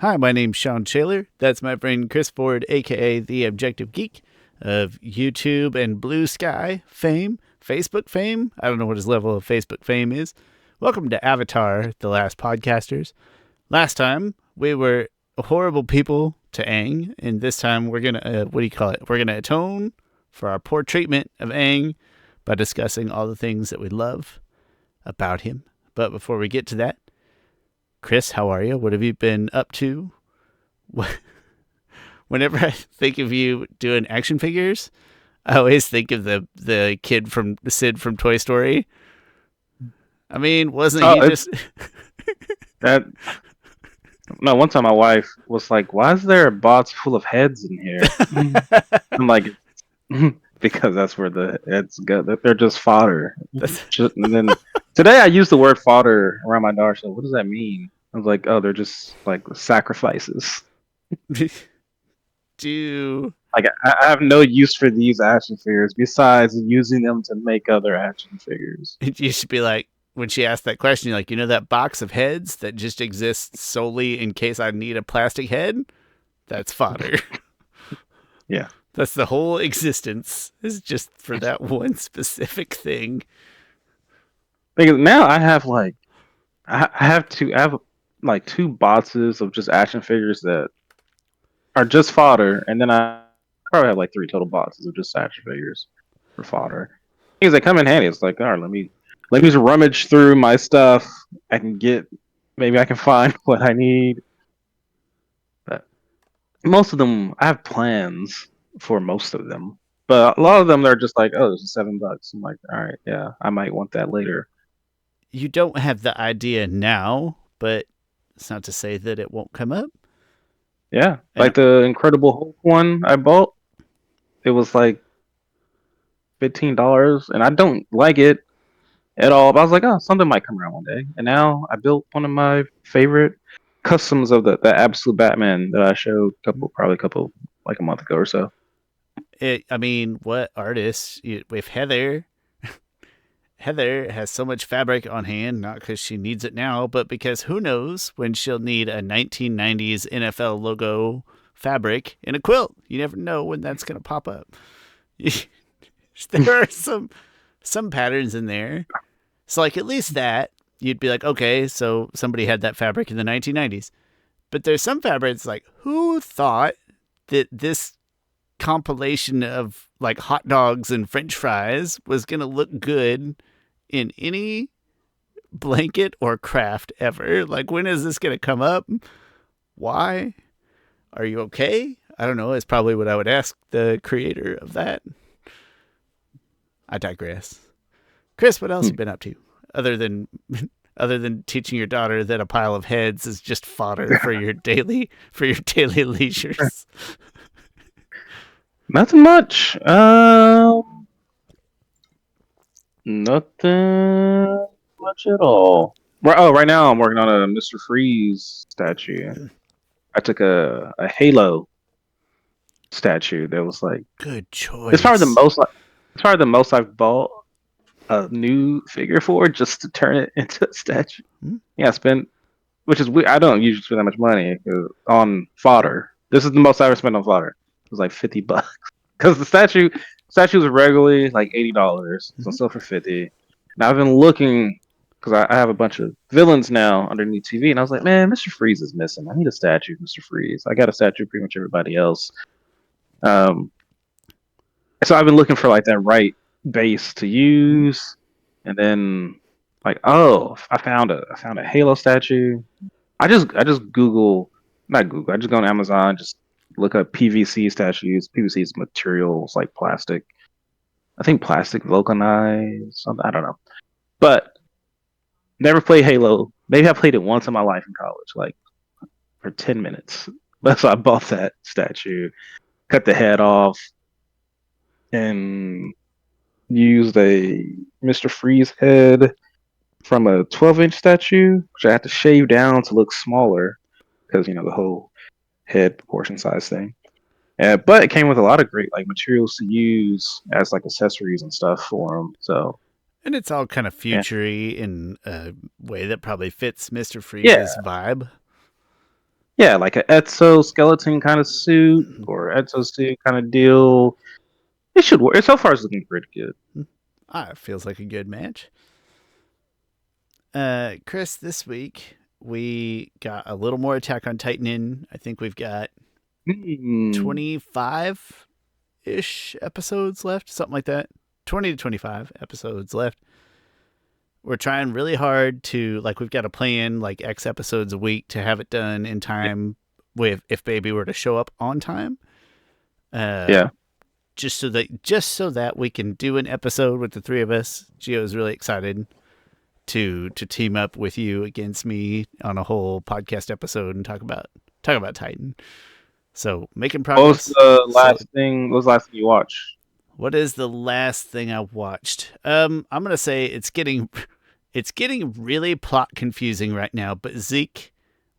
Hi, my name's Sean Shaler. That's my friend Chris Ford, aka The Objective Geek of YouTube and Blue Sky fame, Facebook fame. I don't know what his level of Facebook fame is. Welcome to Avatar, The Last Podcasters. Last time, we were horrible people to Aang, and this time we're going to, We're going to atone for our poor treatment of Aang by discussing all the things that we love about him. But before we get to that, Chris, how are you? What have you been up to? Whenever I think of you doing action figures, I always think of the kid from Sid from Toy Story. I mean, wasn't Oh, he it's just that. No, one time my wife was like, "Why is there a box full of heads in here?" I'm like, "Because that's where the heads go. They're just fodder." that's, And then today I used the word fodder around my daughter. So what does that mean? I was like, "Oh, they're just like sacrifices." do Like I have no use for these action figures besides using them to make other action figures. you should be like when she asked that question, you're like, that box of heads that just exists solely in case I need a plastic head? That's fodder. Yeah. That's the whole existence is just for that one specific thing. Because now I have like two boxes of just action figures that are just fodder, and then I probably have like three total boxes of just action figures for fodder. Things that come in handy. It's like, all right, let me just rummage through my stuff. I can get maybe I can find what I need. But most of them, I have plans for most of them. But a lot of them, they're just like, oh, this is $7. I'm like, all right, yeah, I might want that later. You don't have the idea now, but it's not to say that it won't come up. Yeah, And like the Incredible Hulk one I bought. It was like $15, and I don't like it at all. But I was like, oh, something might come around one day. And now I built one of my favorite customs of the absolute Batman that I showed probably a couple like a month ago or so. I mean, what artists with Heather? Heather has so much fabric on hand, not because she needs it now, but because who knows when she'll need a 1990s NFL logo fabric in a quilt. You never know when that's going to pop up. There are some patterns in there. So like at least that you'd be like, okay, so somebody had that fabric in the 1990s. But there's some fabrics like who thought that this compilation of like hot dogs and french fries was going to look good in any blanket or craft ever? Like when is this going to come up? Why? Are you okay? I don't know. It's probably what I would ask the creator of that. I digress. Chris, what else Hmm. you been up to other than other than teaching your daughter that a pile of heads is just fodder for your daily leisures? Nothing much. Nothing much at all. Right now I'm working on a Mr. Freeze statue. I took a Halo statue that was like Good it's probably the choice. most it's probably the most I've bought a new figure for just to turn it into a statue. Hmm? Yeah, I spent which is weird. I don't usually spend that much money on fodder. This is the most I ever spent on fodder. It was like $50 because the statues are regularly like $80, so Mm-hmm. still for 50. Now I've been looking because I have a bunch of villains now underneath TV, and I was like, man, Mr. Freeze is missing. I need a statue of Mr. Freeze. I got a statue of pretty much everybody else. Um, so I've been looking for like that right base to use, and then like, oh, I found a Halo statue. I just Google, not Google. I just go on Amazon, just look up PVC statues. PVC is materials like plastic. I think plastic vulcanized something. I don't know, but never played Halo. Maybe I played it once in my life in college, like for 10 minutes. But so I bought that statue, cut the head off, and used a Mr. Freeze head from a 12-inch statue, which I had to shave down to look smaller because the whole head proportion size thing. But it came with a lot of great like materials to use as like accessories and stuff for them. So And it's all kind of yeah, futury in a way that probably fits Mr. yeah, Freeze's vibe. yeah, like an exoskeleton kind of suit or exosuit kind of deal. It should work. So far, it's looking pretty good. It feels like a good match. Chris, this week we got a little more Attack on Titan in. I think we've got 25 ish episodes left, something like that. 20 to 25 episodes left. We're trying really hard to, like, we've got to plan like X episodes a week to have it done in time with if baby were to show up on time. Yeah. Just so that we can do an episode with the three of us. Gio's really excited to team up with you against me on a whole podcast episode and talk about Titan. So making progress. What was the last thing you watched? What is the last thing I watched? I'm gonna say it's getting really plot confusing right now. But Zeke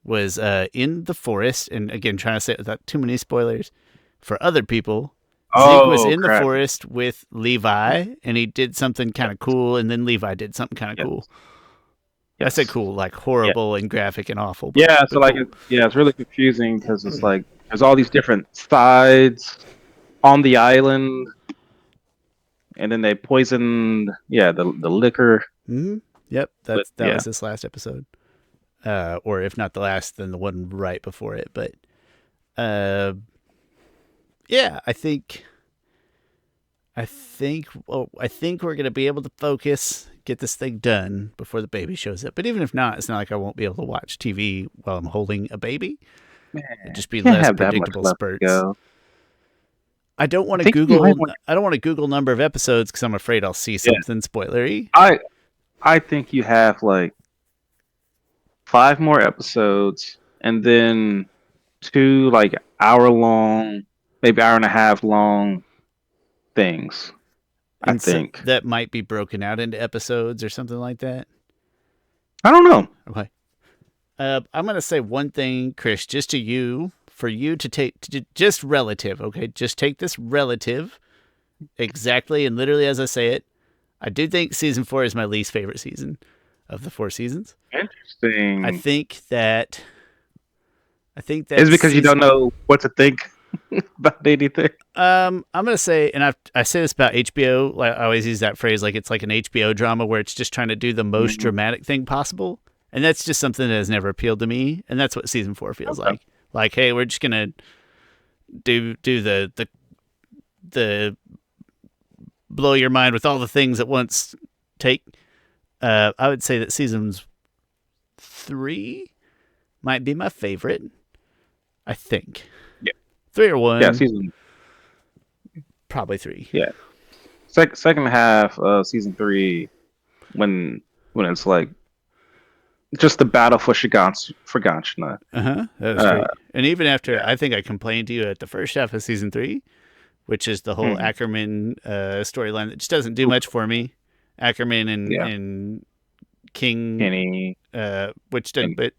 was in the forest, and again, trying to say it without too many spoilers for other people. Zeke was in the forest with Levi, and he did something kind of cool, and then Levi did something kind of cool. Yes. I said cool, like horrible and graphic and awful. But, so like, cool. It's really confusing because it's like there's all these different sides on the island, and then they poisoned, the liquor. Mm-hmm. Yep, that was this last episode, or if not the last, then the one right before it. But, I think we're gonna be able to get this thing done before the baby shows up. But even if not, it's not like I won't be able to watch TV while I'm holding a baby. It'd just be less predictable spurts. I don't want to Google. I don't want to Google number of episodes because I'm afraid I'll see something spoilery. I think you have like 5 more episodes, and then 2 like hour-long, maybe hour and a half long things. And I think that might be broken out into episodes or something like that. I don't know. Okay. I'm gonna say one thing, Chris, just to you, for you to take just relative. Okay, just take this relative exactly and literally as I say it. I do think season 4 is my least favorite season of the 4 seasons. Interesting. I think that it's because you don't know what to think about anything. I'm gonna say, and I say this about HBO. Like I always use that phrase, like it's like an HBO drama where it's just trying to do the most dramatic thing possible, and that's just something that has never appealed to me. And that's what season 4 feels like. Like, hey, we're just gonna do the blow your mind with all the things at once. I would say that seasons 3 might be my favorite. I think. Yeah. 3 or 1. Yeah, season. Probably 3. Yeah. Second half of season 3, when it's like just the battle for Shiganshina. That was great. And even after, I think I complained to you at the first half of season 3, which is the whole Ackerman storyline that just doesn't do much for me. Ackerman and King, Kenny, which didn't, but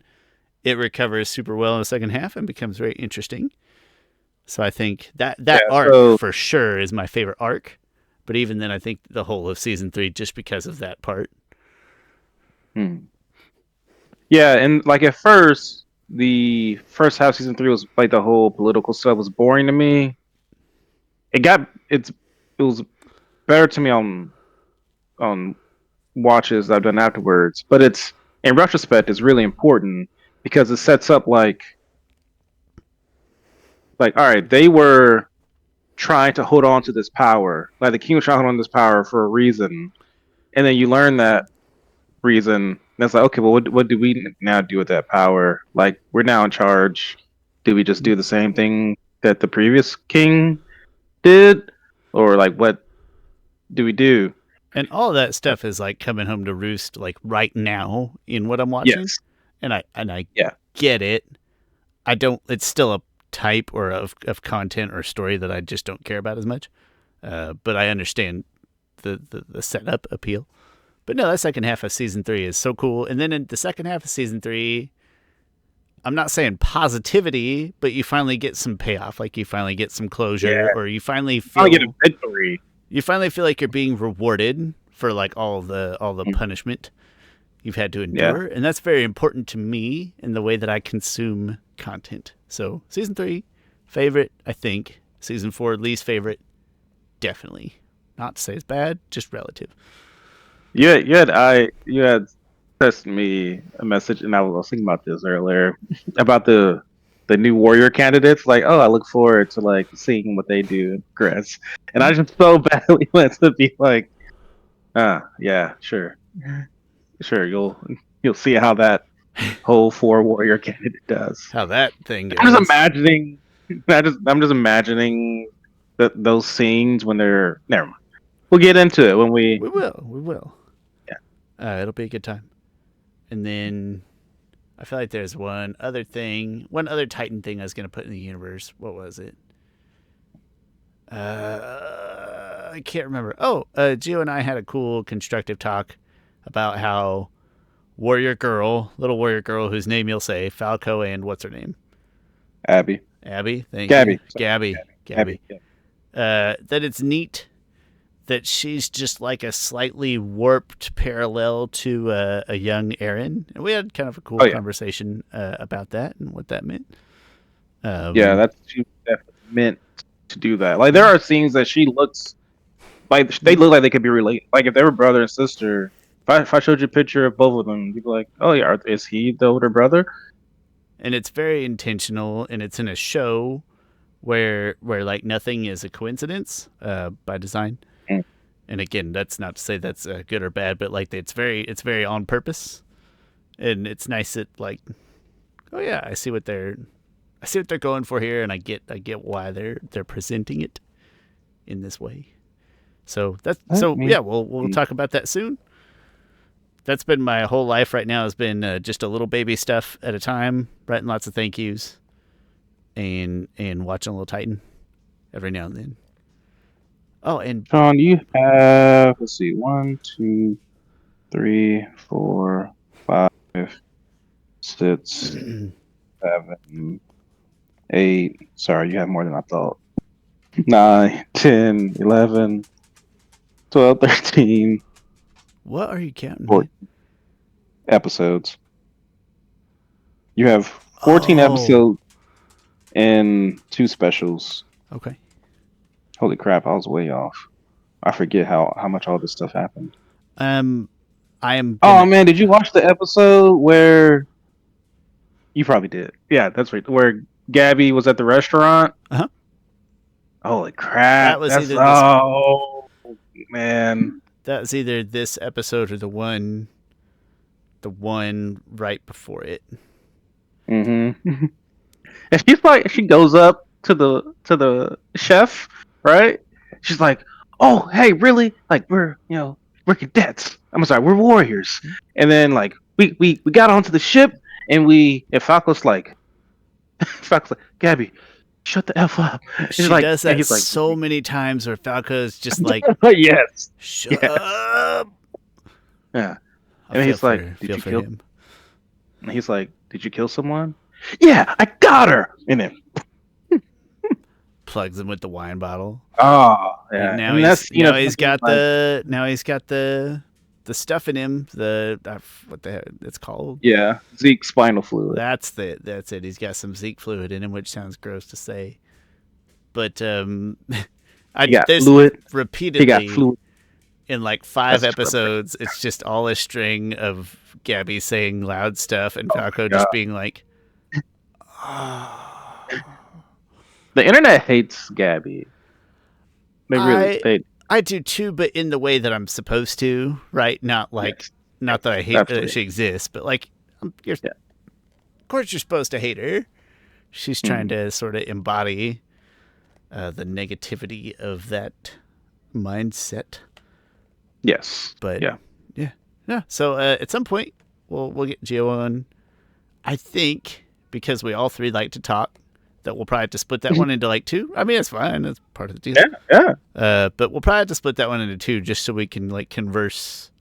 it recovers super well in the second half and becomes very interesting. So I think that arc for sure is my favorite arc. But even then, I think the whole of season 3 just because of that part. Yeah, and like at first, the first half of season 3 was like the whole political stuff was boring to me. It was better to me on watches I've done afterwards, but it's in retrospect it's really important because it sets up like all right, they were trying to hold on to this power, like the king was trying to hold on to this power for a reason, and then you learn that reason, and it's like, okay, well, what do we now do with that power? Like, we're now in charge. Do we just do the same thing that the previous king did, or like what do we do? And all of that stuff is like coming home to roost, like right now in what I'm watching. Yes. And I get it. I don't. It's still a type or of content or story that I just don't care about as much. But I understand the setup appeal. But no, that second half of season 3 is so cool. And then in the second half of season 3, I'm not saying positivity, but you finally get some payoff. Like you finally get some closure, or you finally get a victory. You finally feel like you're being rewarded for like all the punishment you've had to endure, and that's very important to me in the way that I consume content. So season 3, favorite, I think. Season 4, least favorite, definitely. Not to say it's bad, just relative. You had texted me a message, and I was thinking about this earlier about the new warrior candidates. Like, oh, I look forward to like seeing what they do and progress. And I just so badly want to be like, yeah, sure, you'll see how that whole 4 warrior candidate does. How that thing goes. I'm just imagining. I'm just imagining those scenes when they're. Never mind. We'll get into it when we. We will. Yeah. It'll be a good time. And then I feel like there's one other Titan thing I was going to put in the universe. What was it? I can't remember. Oh, Gio and I had a cool constructive talk about how little warrior girl whose name you'll say, Falco, and what's her name? Abby. Thank Gabby. you. Gabby. Yeah. That it's neat that she's just like a slightly warped parallel to a young Eren. And we had kind of a cool conversation about that and what that meant. She definitely meant to do that. Like, there are scenes that she looks like they look like they could be related. Like, if they were brother and sister, if I showed you a picture of both of them, you'd be like, oh yeah, is he the older brother? And it's very intentional, and it's in a show where like nothing is a coincidence by design. And again, that's not to say that's good or bad, but like it's very on purpose, and it's nice that like, oh yeah, I see what they're going for here, and I get why they're presenting it in this way. So we'll talk about that soon. That's been my whole life right now. Has been just a little baby stuff at a time, writing lots of thank yous, and watching a little Titan every now and then. Oh, and Shawn, you have 1, 2, 3, 4, 5, 6, 7, 8. Sorry, you have more than I thought. 9, 10, 11, 12, 13. What are you counting? 14 episodes. You have 14 episodes and 2 specials. Okay. Holy crap, I was way off. I forget how much all this stuff happened. I am. Oh man, did you watch the episode where? You probably did. Yeah, that's right. Where Gabby was at the restaurant. Uh-huh. Holy crap! Man. That was either this episode or the one right before it. Mm-hmm. And she goes up to the chef, right? She's like, "Oh, hey, really? Like we're cadets. I'm sorry, we're warriors." And then like we got onto the ship, and Falco's like, Gabby, shut the F up. She does that so many times where Falco's just like, yes, shut up. Yeah. And he's like, did you kill him? And he's like, did you kill someone? Yeah, I got her. And then plugs him with the wine bottle. Oh, yeah. And now he's got the stuff in him. What the heck it's called? Yeah, Zeke spinal fluid. That's it. He's got some Zeke fluid in him, which sounds gross to say, but there's fluid. Repeatedly. He got fluid. In like 5 episodes, it's just all a string of Gabby saying loud stuff and Falco just being like, oh. The internet hates Gabby. I do too, but in the way that I'm supposed to, right? Not that I hate that she exists, but like, of course you're supposed to hate her. She's trying to sort of embody the negativity of that mindset. Yes. But yeah. So at some point we'll get Gio on. I think because we all 3 like to talk, that we'll probably have to split that one into like 2. I mean, it's fine. That's part of the deal. Yeah. But we'll probably have to split that one into 2 just so we can like converse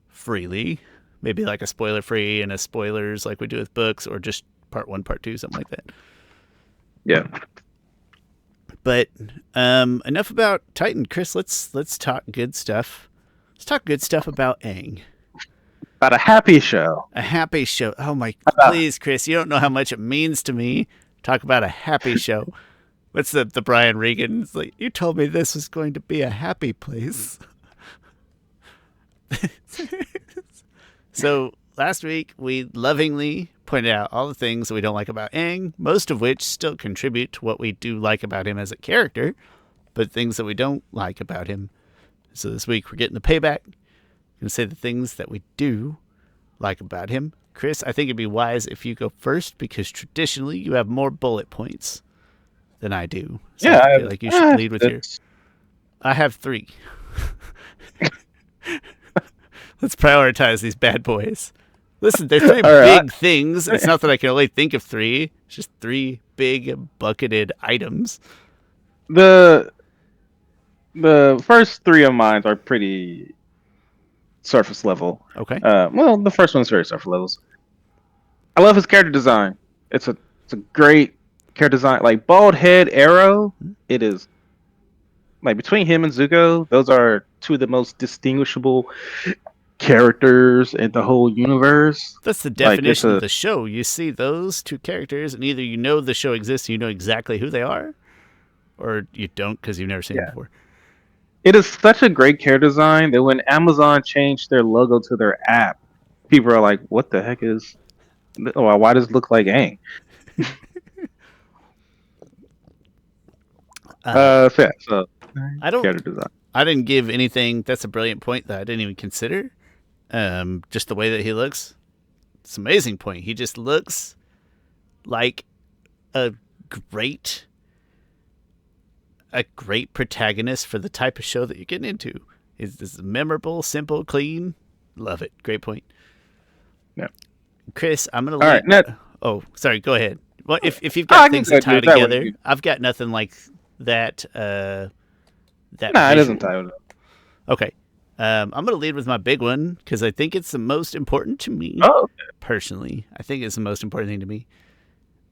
freely. Maybe like a spoiler free and a spoilers like we do with books, or just part 1, part 2, something like that. Yeah. But enough about Titan. Chris, let's talk good stuff. Let's talk good stuff about Aang. About a happy show. A happy show. Oh my! About Please, Chris, you don't know how much it means to me. Talk about a happy show. What's the Brian Regan? It's like you told me this was going to be a happy place. So last week we lovingly pointed out all the things that we don't like about Aang, most of which still contribute to what we do like about him as a character, but things that we don't like about him. So this week we're getting the payback. I'm gonna say the things that we do like about him. Chris, I think it'd be wise if you go first because traditionally you have more bullet points than I do. So yeah, I feel like you should lead with your. I have 3. Let's prioritize these bad boys. Listen, they're 3 right. big things. It's not that I can only think of 3. It's just 3 big bucketed items. The first 3 of mine are pretty surface level. Okay. Well, the first one's very surface levels. I love his character design. It's a great character design. Like bald head arrow, it is like between him and Zuko, those are 2 of the most distinguishable characters in the whole universe. That's the Like it's definition of the show. You see those 2 characters, and either you know the show exists and you know exactly who they are, or you don't because you've never seen them before. It is such a great character design that when Amazon changed their logo to their app, people are like, "What the heck is? Why does it look like Aang?" So I don't. character design. I didn't give anything. That's a brilliant point that I didn't even consider. Just the way that he looks. It's an amazing point. He just looks like a great protagonist for the type of show that you're getting into. It's memorable, simple, clean. Love it. Great point. Yeah. Chris, I'm gonna. All right. Now, oh, sorry. Go ahead. Well, if you've got things that tie together, I've got nothing like that. That. Nah, it doesn't tie with it. Okay. I'm going to lead with my big one because I think it's the most important to me. Oh, okay. Personally, I think it's the most important thing to me.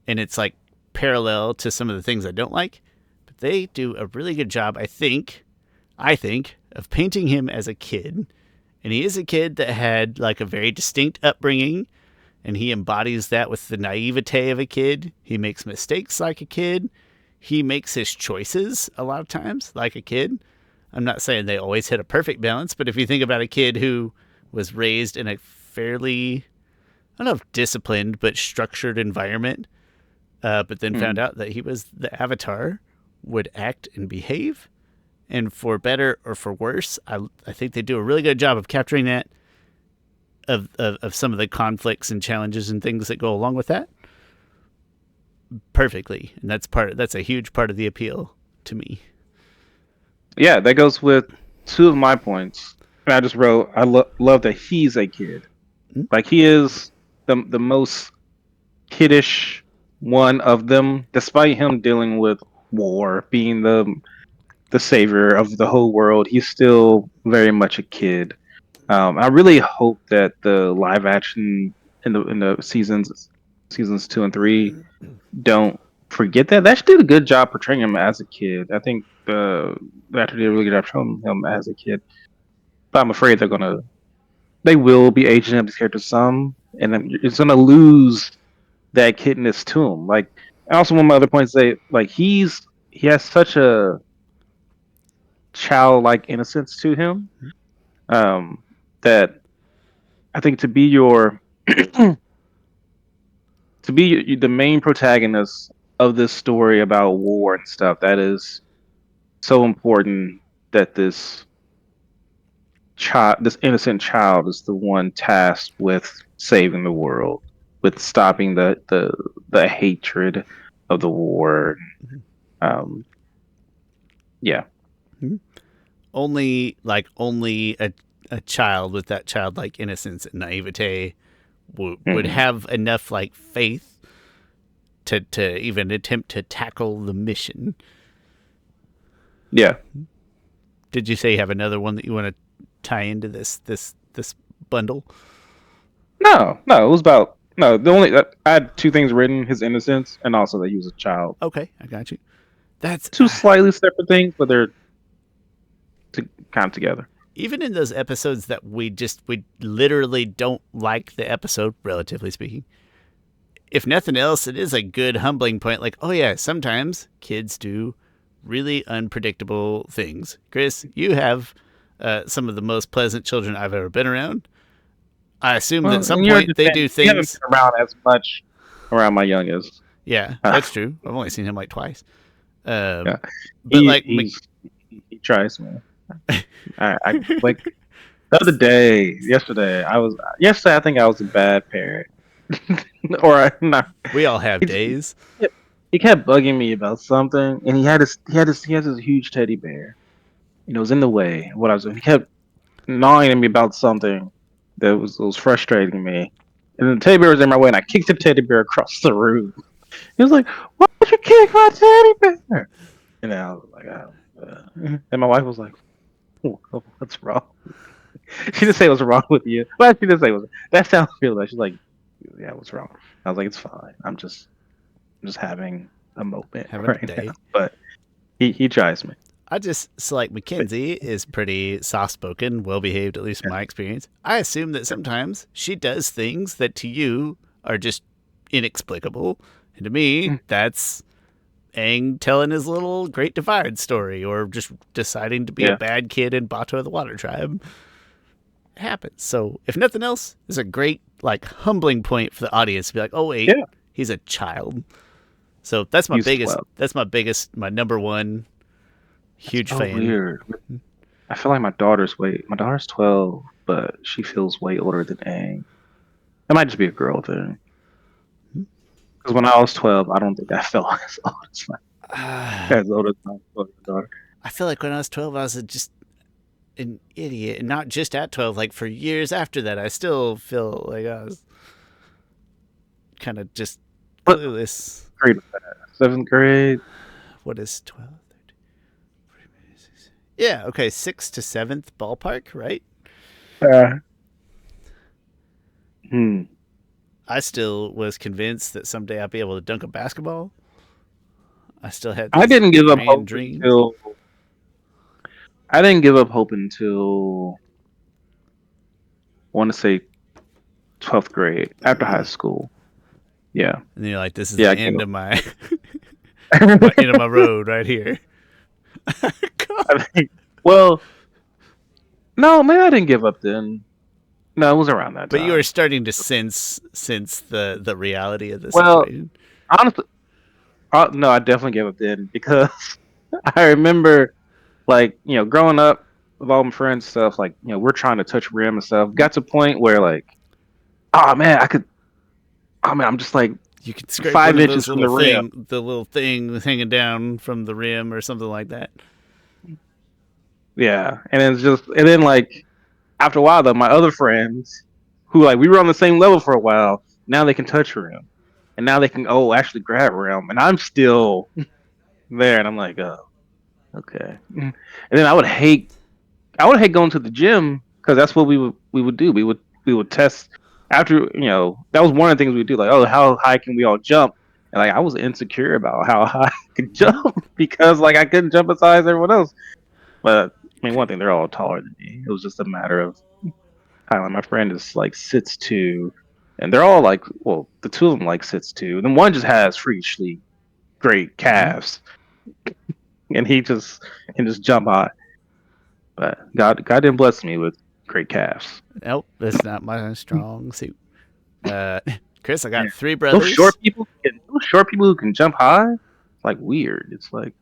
And it's like parallel to some of the things I don't like. But they do a really good job, I think, of painting him as a kid. And he is a kid that had like a very distinct upbringing. And he embodies that with the naivete of a kid. He makes mistakes like a kid. He makes his choices a lot of times like a kid. I'm not saying they always hit a perfect balance, but if you think about a kid who was raised in a fairly, I don't know if disciplined, but structured environment, but then found out that he was the avatar, would act and behave, and for better or for worse, I think they do a really good job of capturing that, of some of the conflicts and challenges and things that go along with that perfectly, and that's a huge part of the appeal to me. Yeah, that goes with 2 of my points. And I just wrote, I love that he's a kid. Mm-hmm. Like he is the most kiddish one of them, despite him dealing with war, being the savior of the whole world. He's still very much a kid. I really hope that the live action in the seasons 2 and 3 don't forget that. They actually did a good job portraying him as a kid. I think the actor did a really good job showing him as a kid. But I'm afraid they will be aging up these characters some, and then it's gonna lose that kidness to him. Like, also one of my other points say, like he has such a childlike innocence to him, that I think to be your the main protagonist of this story about war and stuff, that is so important that this innocent child is the one tasked with saving the world, with stopping the hatred of the war. Yeah. Only a child with that childlike innocence and naivete would have enough like faith to even attempt to tackle the mission. Yeah. Did you say you have another one that you want to tie into this bundle? No, it was about the only I had 2 things written: his innocence and also that he was a child. Okay, I got you. That's 2 slightly separate things, but they're kind of together. even in those episodes that we literally don't like the episode, relatively speaking, if nothing else, it is a good humbling point. Like, oh yeah, sometimes kids do really unpredictable things. Chris, you have some of the most pleasant children I've ever been around. I assume that at Well, some in your point they defense, do you haven't things. been around as much around my youngest. Yeah, that's true. I've only seen him like twice. Yeah, But like, he tries, man. I like the other day, yesterday. I think I was a bad parent, or not. we all have He, days. he kept bugging me about something, and he has this huge teddy bear. It was in the way of what I was doing. He kept gnawing at me about something that was frustrating me. And the teddy bear was in my way, and I kicked the teddy bear across the room. He was like, "Why did you kick my teddy bear?" And I was like, and my wife was like, "What's wrong?" She didn't say what's wrong with you. Well, she didn't say was that sounds real bad. She's like, "Yeah, what's wrong?" I was like, "It's fine. I'm just having a moment Having a right day. now." But he tries me. Like Mackenzie is pretty soft spoken, well behaved, at least in my experience. I assume that sometimes she does things that to you are just inexplicable. And to me, that's Aang telling his little Great Divide story or just deciding to be a Yeah. bad kid in Bato of the Water Tribe. It happens. So, if nothing else, it's a great, like, humbling point for the audience to be like, oh, wait, Yeah. he's a child. So, that's He's 12. my number one huge Oh, fan. weird. I feel like my daughter's 12, but she feels way older than Aang. That might just be a girl thing. Because when I was 12, I don't think I felt as old as my daughter. I feel like when I was 12, I was just an idiot. And not just at 12, like for years after that, I still feel like I was kind of just What clueless. grade was that? Seventh grade? What is 12? 13, yeah, okay, 6th to 7th ballpark, right? Uh, hmm. I still was convinced that someday I'd be able to dunk a basketball. I still had I these didn't give up grand hope dreams. until I didn't give up hope until I want to say 12th grade after high school. Yeah. And then you're like, this is Yeah, the I gave end up. of my end of my road right here. I think, well, no, maybe I didn't give up then. No, it was around that But you were time. starting to sense the reality of the Well, situation. honestly, no, I definitely gave up then because I remember, like, growing up with all my friends and stuff, like, we're trying to touch rim and stuff. Got to a point where, like, oh man, I'm just like You could scrape one five of inches those from the rim. the little thing hanging down from the rim or something like that. Yeah, and then like after a while, though, my other friends who like we were on the same level for a while, now they can touch rim, and now they can actually grab rim, and I'm still there, and I'm like, oh, okay. And then I would hate going to the gym because that's what we would do. We would test after that was one of the things we would do. Like, oh, how high can we all jump? And like I was insecure about how high I could jump because like I couldn't jump as high as everyone else. But I mean, one thing, they're all taller than me. It was just a matter of Kylan. My friend is like 6'2", and they're all like, well, the two of them like 6'2". Then one just has freakishly great calves, and he just can just jump high. But God didn't bless me with great calves. Nope, that's not my strong suit. Uh, Chris, I got Man, 3 brothers. those short people who can jump high, it's like weird. It's like,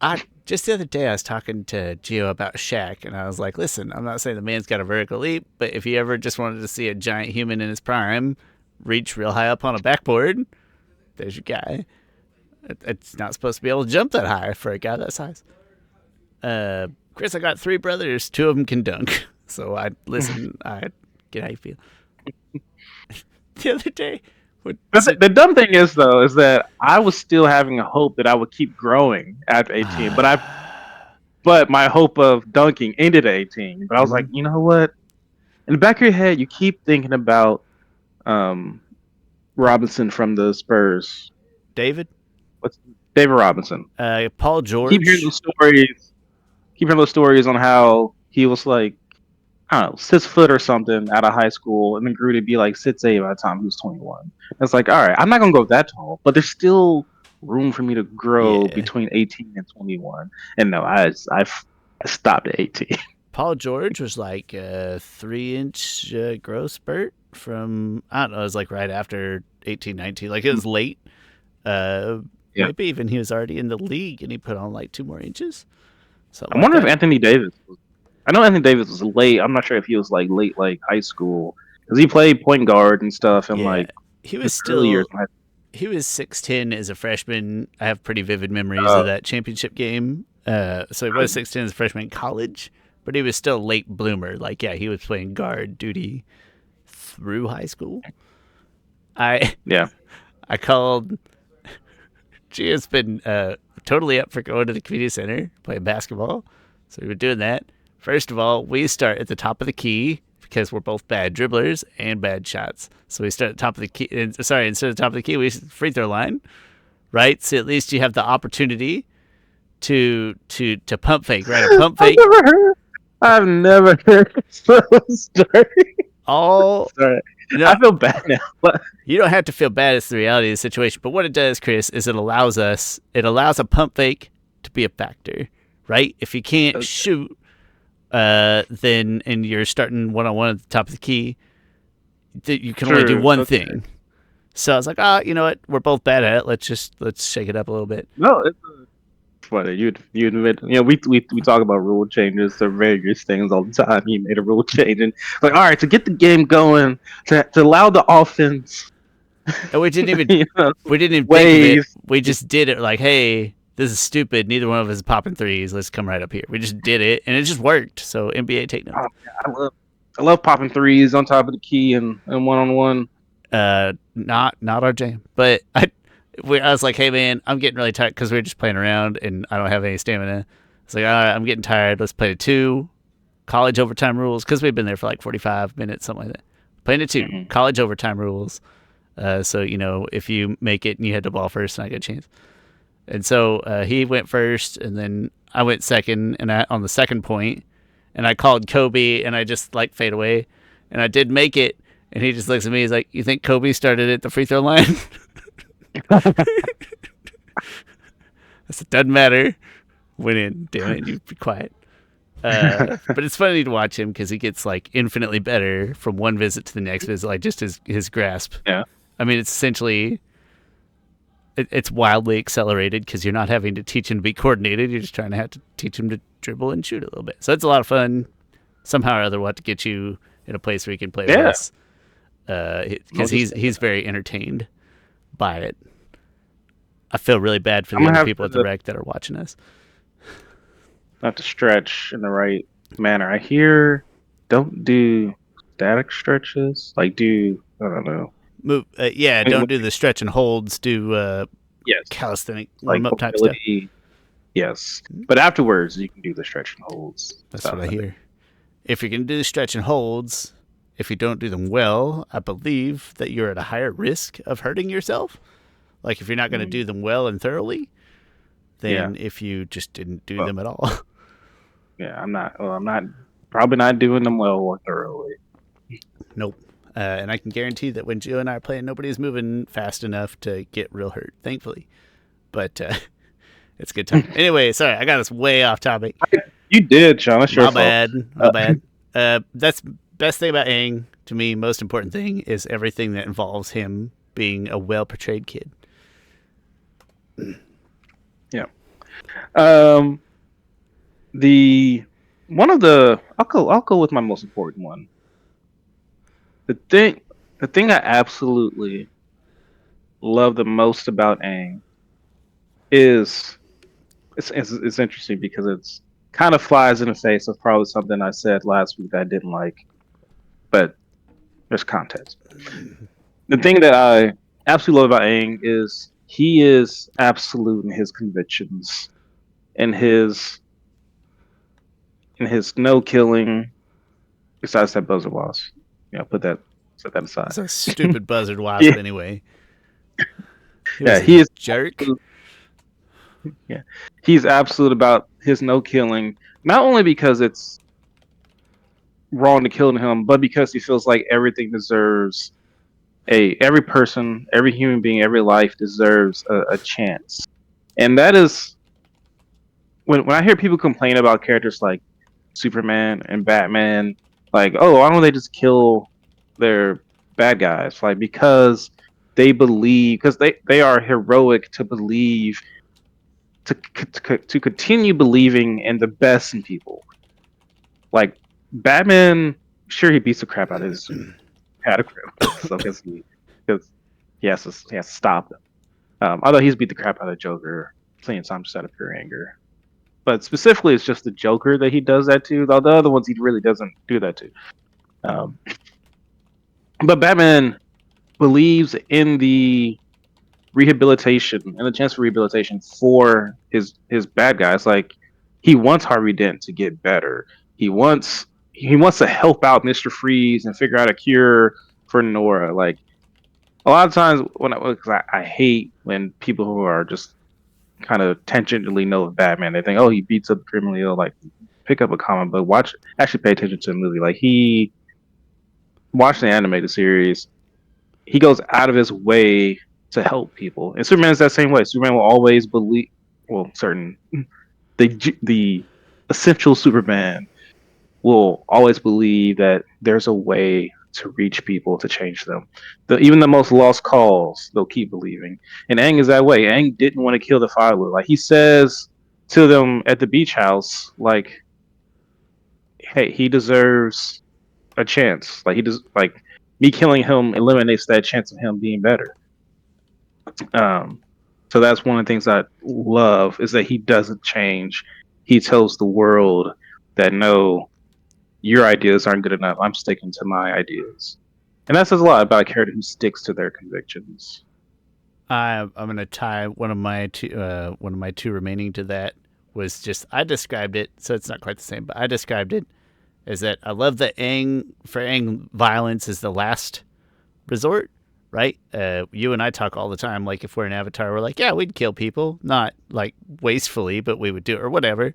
I just the other day I was talking to Gio about Shaq, and I was like, "Listen, I'm not saying the man's got a vertical leap, but if you ever just wanted to see a giant human in his prime reach real high up on a backboard, there's your guy. It's not supposed to be able to jump that high for a guy that size." Chris, I got 3 brothers. 2 of them can dunk, so I listen. I get how you feel. The other day, the dumb thing is though is that I was still having a hope that I would keep growing after 18, but my hope of dunking ended at 18. But I was like, you know what? In the back of your head, you keep thinking about um, Robinson from the Spurs. David, What's David Robinson? Paul Keep hearing George. those stories. Keep hearing those stories on how he was like I don't know, 6 foot or something out of high school, and then grew to be like 6'8" by the time he was 21. It's like, all right, I'm not gonna go that tall, but there's still room for me to grow Yeah. between 18 and 21. And no, I stopped at 18. Paul George was like a 3-inch growth spurt from, I don't know, it was like right after 18, 19. Like it was late. Uh, Yeah, Maybe even he was already in the league and he put on like 2 more inches. Something I like wonder if that. Anthony Davis. I know Anthony Davis was late. I'm not sure if he was like late, like high school, because he played point guard and stuff in Yeah. like He his was early years. still, he was 6'10 as a freshman. I have pretty vivid memories of Uh, that championship game. So he was 6'10 as a freshman in college, but he was still a late bloomer. Like, yeah, he was playing guard duty through high school. I yeah, I called. She has been totally up for going to the community center playing basketball. So we were doing that. First of all, we start at the top of the key because we're both bad dribblers and bad shots. So we start at the top of the key. Sorry, instead of the top of the key, we free throw line, right? So at least you have the opportunity to pump fake, right? A pump fake. I've never heard this story. All Sorry, no, I feel bad now. But you don't have to feel bad. It's the reality of the situation. But what it does, Chris, is it allows a pump fake to be a factor, right? If you can't shoot, then and you're starting 1-on-1 at the top of the key, you can only do true. one Okay. thing. So I was like, you know what? We're both bad at it. Let's shake it up a little bit. No, it's funny. You admit, we talk about rule changes to various things all the time. He made a rule change, and like, all right, to get the game going, to allow the offense, And you know, we didn't even think of it. ways. We just did it like, hey, this is stupid. Neither one of us is popping threes. Let's come right up here. We just did it, and it just worked. So NBA take notes. Oh, I love popping threes on top of the key and one on one. Not our jam. But I was like, hey man, I'm getting really tired because we were just playing around, and I don't have any stamina. It's like, all right, I'm getting tired. Let's play a 2. College overtime rules because we've been there for like 45 minutes, something like that. Playing a 2. Mm-hmm. College overtime rules. So if you make it and you hit the ball first, then I get a chance. And so he went first, and then I went second, and on the second point, and I called Kobe, and I just like fade away, and I did make it, and he just looks at me, he's like, "You think Kobe started at the free throw line?" I said, "Doesn't matter. Went in. Damn it, you be quiet." But it's funny to watch him because he gets like infinitely better from one visit to the next visit, like just his grasp. Yeah. I mean, it's essentially it's wildly accelerated because you're not having to teach him to be coordinated. You're just trying to have to teach him to dribble and shoot a little bit. So it's a lot of fun. Somehow or other, we'll have to get you in a place where you can play with us because he's very entertained by it. I feel really bad for the other people at the rec that are watching us. Not to stretch in the right manner. I hear don't do static stretches. Like I don't know. Move, don't do the stretch and holds. Do Yes, calisthenic like warm up type stuff. mobility. Yes, but afterwards you can do the stretch and holds. That's what I hear. If you're going to do the stretch and holds, if you don't do them well, I believe that you're at a higher risk of hurting yourself. Like if you're not going to do them well and thoroughly, than if you just didn't do them at all. Yeah, I'm not probably not doing them well or thoroughly. Nope. And I can guarantee that when Joe and I are playing, nobody's moving fast enough to get real hurt, thankfully. But it's a good time. Anyway, sorry, I got us way off topic. You did, Sean. That's your My fault. bad. That's best thing about Aang, to me, most important thing, is everything that involves him being a well-portrayed kid. Yeah. I'll go with my most important one. The thing I absolutely love the most about Aang is it's interesting because it's kind of flies in the face of probably something I said last week that I didn't like, but there's context. The thing that I absolutely love about Aang is he is absolute in his convictions and his no killing. Besides that buzzer loss, set that aside. It's a stupid buzzard wasp anyway. He is jerk. Yeah, he's absolute about his no killing. Not only because it's wrong to killing him, but because he feels like everything deserves every person, every human being, every life deserves a chance. And that is when I hear people complain about characters like Superman and Batman, like, oh, why don't they just kill their bad guys? Like, because they believe, because they are heroic to believe, to continue believing in the best in people. Like, Batman, sure, he beats the crap out of his criminals, so because he has to stop them. Although he's beat the crap out of Joker plenty of times just out of pure anger. But specifically, it's just the Joker that he does that to. The other ones he really doesn't do that to. Um, but Batman believes in the rehabilitation and the chance for rehabilitation for his bad guys. Like, he wants Harvey Dent to get better. He wants to help out Mr. Freeze and figure out a cure for Nora. Like, a lot of times cause I hate when people who are just kind of tangentially know of Batman, they think, oh, he beats up the criminally ill. Like, pick up a comic book, actually pay attention to the movie. Like, he watched the animated series. He goes out of his way to help people, and Superman's that same way. Superman will always believe, well, certain the essential Superman will always believe that there's a way to reach people to change them. Even the most lost cause, they'll keep believing. And Aang is that way. Aang didn't want to kill the father. Like, he says to them at the beach house, like, hey, he deserves a chance. Like, he does, like, me killing him eliminates that chance of him being better. Um, so that's one of the things I love, is that he doesn't change. He tells the world that no, your ideas aren't good enough. I'm sticking to my ideas. And that says a lot about a character who sticks to their convictions. I'm gonna tie one of my two remaining to that was just I described it, so it's not quite the same, but I described it as that I love that Aang violence is the last resort, right? You and I talk all the time, like if we're an Avatar, we're like, yeah, we'd kill people, not like wastefully, but we would do it or whatever.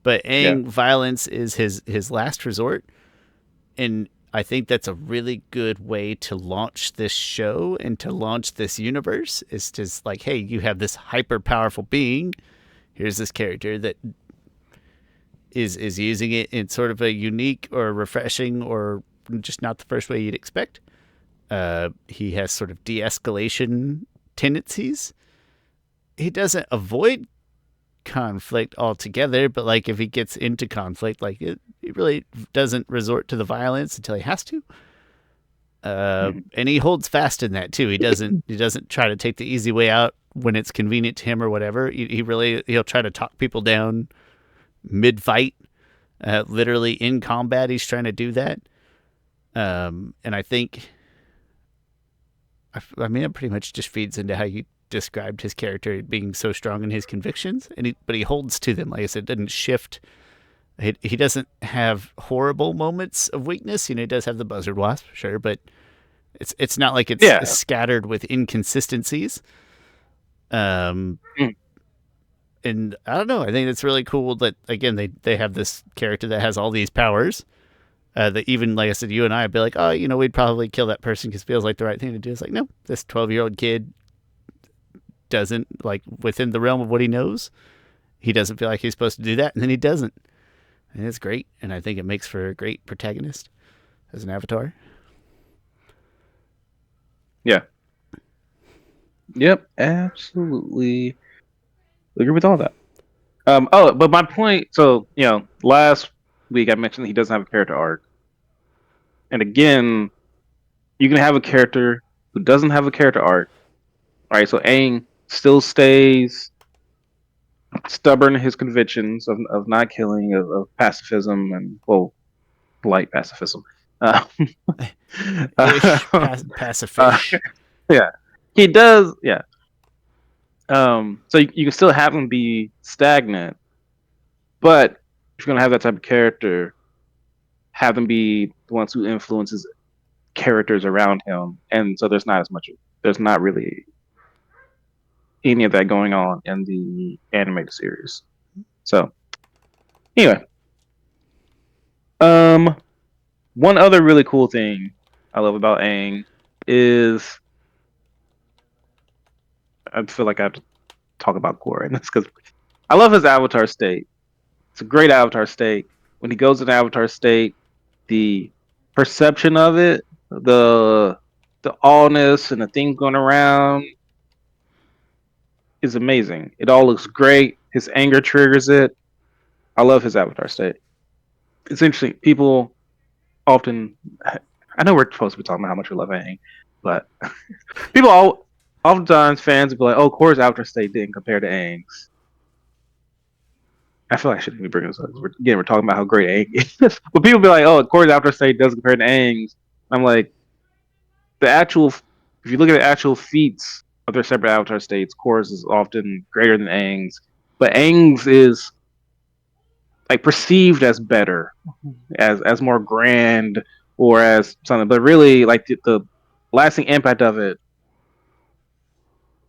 But Yeah. Aang violence is his last resort, and I think that's a really good way to launch this show and to launch this universe. Is just like, hey, you have this hyper powerful being. Here's this character that is using it in sort of a unique or refreshing or just not the first way you'd expect. He has sort of de-escalation tendencies. He doesn't avoid conflict altogether, but like if he gets into conflict, like he really doesn't resort to the violence until he has to. Mhm. And he holds fast in that too. He doesn't try to take the easy way out when it's convenient to him or whatever. He'll try to talk people down mid fight. Literally in combat, he's trying to do that. And I think, I mean, it pretty much just feeds into how you described his character being so strong in his convictions, but he holds to them. Like I said, doesn't shift. He doesn't have horrible moments of weakness. You know, he does have the buzzard wasp, sure, but it's not like it's Yeah. scattered with inconsistencies. Um, Mm. and I don't know. I think it's really cool that again they have this character that has all these powers. That even like I said, you and I would be like, oh, you know, we'd probably kill that person because it feels like the right thing to do. It's like, no, this 12-year-old kid doesn't, like, within the realm of what he knows, he doesn't feel like he's supposed to do that, and then he doesn't. And it's great, and I think it makes for a great protagonist as an Avatar. Yeah. Yep. Absolutely agree with all that. But my point. So, last week I mentioned he doesn't have a character arc, and again, you can have a character who doesn't have a character arc. All right. So Aang still stays stubborn in his convictions of not killing, of pacifism, and, well, light pacifism. Uh, Ish, uh, uh, pacifish. yeah, he does. Yeah. So you can still have him be stagnant, but if you're gonna have that type of character, have them be the ones who influences characters around him, and so there's not really any of that going on in the animated series. So anyway, um, One other really cool thing I love about Aang is I feel like I have to talk about Korra in this because I love his avatar state. It's a great avatar state. When he goes in avatar state, the perception of it, the the allness and the things going around is amazing. It all looks great. His anger triggers it. I love his avatar state. It's interesting. People often, I know we're supposed to be talking about how much we love Aang, but oftentimes fans will be like, "Oh, Korra's avatar state didn't compare to Aang's." I feel like I shouldn't be bringing this up. We're talking about how great Aang is, but people be like, "Oh, Korra's avatar state doesn't compare to Aang's." I'm like, the actual, if you look at the actual feats of their separate avatar states, Korra's is often greater than Aang's, but Aang's is like perceived as better, as more grand or as something, but really like the lasting impact of it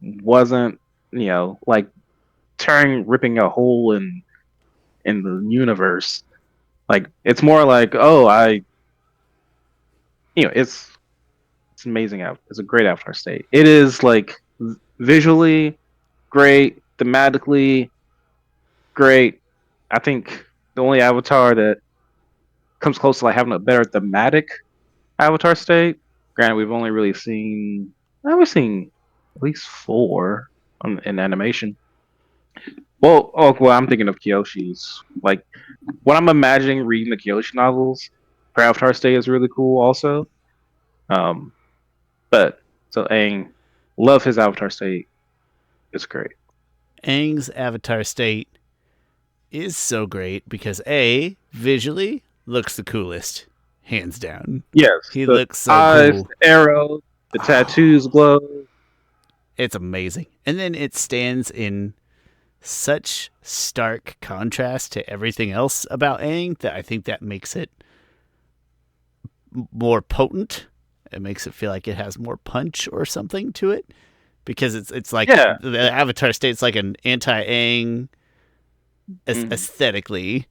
wasn't, like tearing ripping a hole in the universe. Like it's more like, oh, it's amazing out. It's a great avatar state. It is like visually great, thematically great. I think the only avatar that comes close to like having a better thematic avatar state. Granted, we've seen at least four in animation. Well, I'm thinking of Kyoshi's. Like what I'm imagining reading the Kyoshi novels for Avatar State is really cool, also. Um, but so Aang, love his Avatar State. It's great. Aang's avatar state is so great because A, visually looks the coolest, hands down. Yes, He the looks so eyes, cool. the arrows, the tattoos glow. It's amazing. And then it stands in such stark contrast to everything else about Aang that I think that makes it more potent. It makes it feel like it has more punch or something to it because it's like Yeah. the avatar state's like an anti-Aang Mhm. aesthetically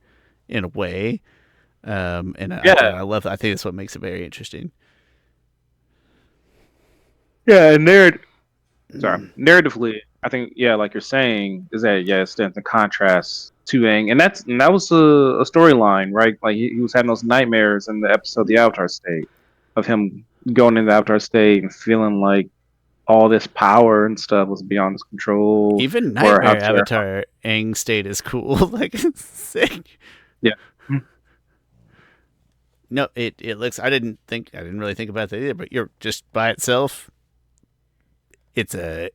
in a way. And Yeah, I love. I think that's what makes it very interesting. yeah, and narratively, I think yeah, like you're saying, is that yeah, it stands in contrast to Aang, and that was a storyline, right? Like he was having those nightmares in the episode The Avatar State of him going into the Avatar State and feeling like all this power and stuff was beyond his control, Even or how Nightmare terrifying. Avatar Aang state is cool. Like it's sick. Yeah, mm, No, it looks. I didn't really think about that either. But you're just by itself. It's a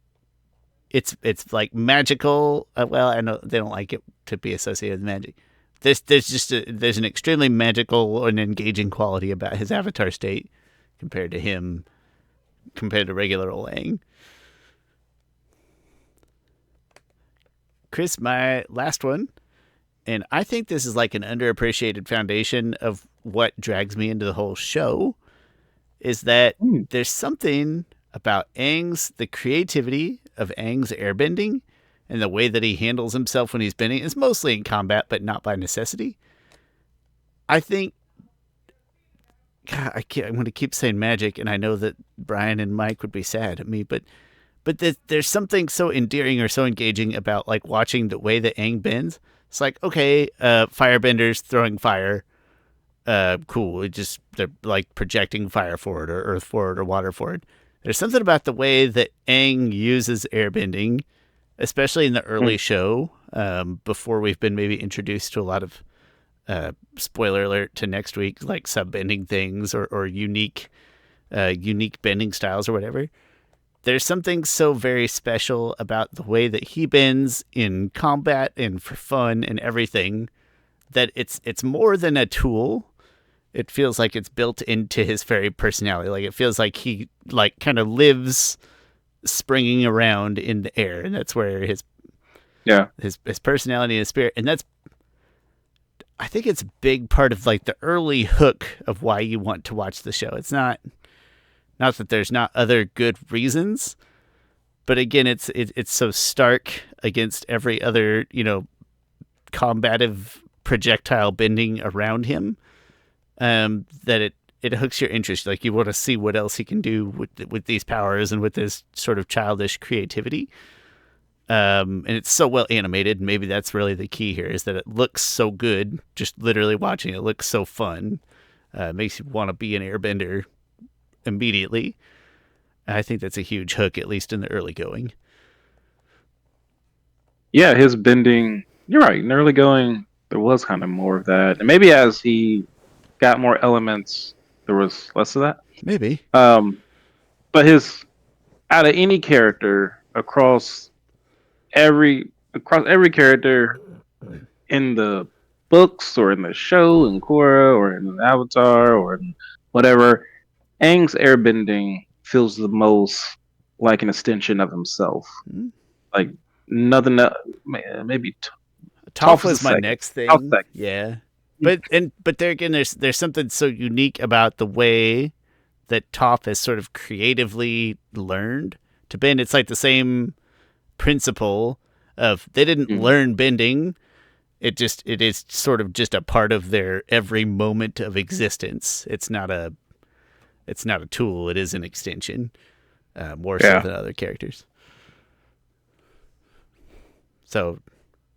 it's like magical. Well, I know they don't like it to be associated with magic. There's an extremely magical and engaging quality about his avatar state compared to him compared to regular old Aang. Chris, my last one, and I think this is like an underappreciated foundation of what drags me into the whole show, is that mm, there's something about the creativity of Aang's airbending and the way that he handles himself when he's bending. It's mostly in combat, but not by necessity. I think, God, I'm going to keep saying magic, and I know that Bryan and Mike would be sad at me, but there's something so endearing or so engaging about like watching the way that Aang bends. It's like, okay, firebenders throwing fire, cool. It just they're like projecting fire forward or earth forward or water forward. There's something about the way that Aang uses airbending, especially in the early mm, show, before we've been maybe introduced to a lot of spoiler alert to next week, like subbending things or unique bending styles or whatever. There's something so very special about the way that he bends in combat and for fun and everything that it's more than a tool. It feels like it's built into his very personality. Like it feels like he like kind of lives springing around in the air, and that's where yeah, his personality and his spirit. And that's I think it's a big part of like the early hook of why you want to watch the show. It's not that there's not other good reasons, but again, it's so stark against every other combative projectile bending around him that it hooks your interest. Like you want to see what else he can do with these powers and with this sort of childish creativity. And it's so well animated. Maybe that's really the key here, is that it looks so good. Just literally watching it looks so fun. Makes you want to be an airbender immediately. I think that's a huge hook, at least in the early going. Yeah, his bending. You're right. In early going, there was kind of more of that, and maybe as he got more elements, there was less of that. Maybe. Um, but his out of any character across every character in the books or in the show in Korra or in Avatar or in whatever, Aang's airbending feels the most like an extension of himself. Hmm. Like nothing else, maybe Toph Toph is a was my second. next Toph thing. second. Yeah. But there again, there's something so unique about the way that Toph has sort of creatively learned to bend. It's like the same principle of they didn't Mm. learn bending. It is sort of just a part of their every moment of existence. It's not a tool. It is an extension, more so Yeah. than other characters. So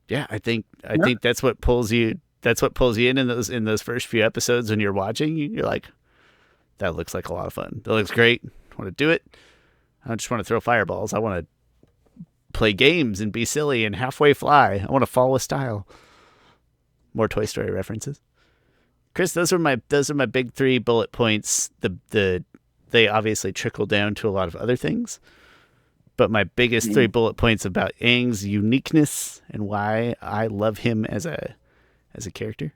yeah, I Yeah. think that's what pulls you. That's what pulls you in those first few episodes when you're watching. You're like, that looks like a lot of fun. That looks great. I want to do it. I don't just want to throw fireballs. I want to play games and be silly and halfway fly. I want to fall with style. More Toy Story references. Chris, those are my big three bullet points. They obviously trickle down to a lot of other things, but my biggest three Mm. bullet points about Aang's uniqueness and why I love him as a character.